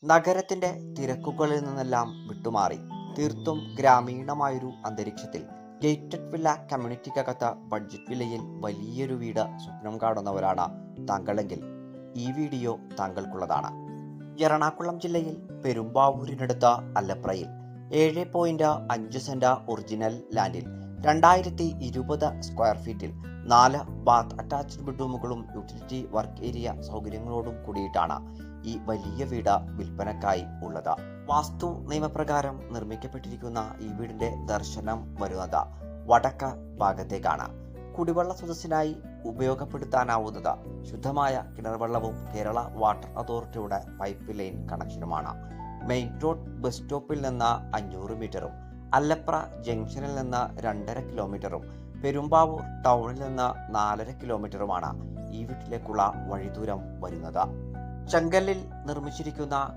നഗരത്തിന്റെ തിരക്കുകളിൽ നിന്നെല്ലാം വിട്ടുമാറി തീർത്തും ഗ്രാമീണമായൊരു അന്തരീക്ഷത്തിൽ ഗേറ്റഡ് വില്ല കമ്മ്യൂണിറ്റിക്കകത്ത് ബഡ്ജറ്റ് വില്ലയിൽ വലിയൊരു വീട് സ്വപ്നം കാണുന്നവരാണ് താങ്കളെങ്കിൽ ഈ വീഡിയോ താങ്കൾക്കുള്ളതാണ്. എറണാകുളം ജില്ലയിൽ പെരുമ്പാവൂരിനടുത്ത അല്ലപ്രയിൽ 7.5 സെന്റ് ഒറിജിനൽ ലാൻഡിൽ 2020 സ്ക്വയർ ഫീറ്റിൽ 4 ബാത്ത് അറ്റാച്ച്ഡ് ബെഡ്റൂമുകളും യൂട്ടിലിറ്റി വർക്ക് ഏരിയ സൗകര്യങ്ങളോടും കൂടിയിട്ടാണ് ഈ വലിയ വീട് വിൽപ്പനക്കായി ഉള്ളത്. വാസ്തു നിയമപ്രകാരം നിർമ്മിക്കപ്പെട്ടിരിക്കുന്ന ഈ വീടിന്റെ ദർശനം വരുന്നത് വടക്ക് ഭാഗത്തേക്കാണ്. കുടിവെള്ള സ്രോതസ്സിനായി ഉപയോഗപ്പെടുത്താനാവുന്നത് ശുദ്ധമായ കിണർവെള്ളവും കേരള വാട്ടർ അതോറിറ്റിയുടെ പൈപ്പ് ലൈൻ കണക്ഷനുമാണ്. മെയിൻ റോഡ് ബസ് സ്റ്റോപ്പിൽ നിന്ന് 500 മീറ്ററും അല്ലപ്ര ജംഗ്ഷനിൽ നിന്ന് 2.5 കിലോമീറ്ററും പെരുമ്പാവൂർ ടൗണിൽ നിന്ന് 4.5 കിലോമീറ്ററുമാണ് ഈ വീട്ടിലേക്കുള്ള വഴിദൂരം വരുന്നത്. ചെങ്കല്ലിൽ നിർമ്മിച്ചിരിക്കുന്ന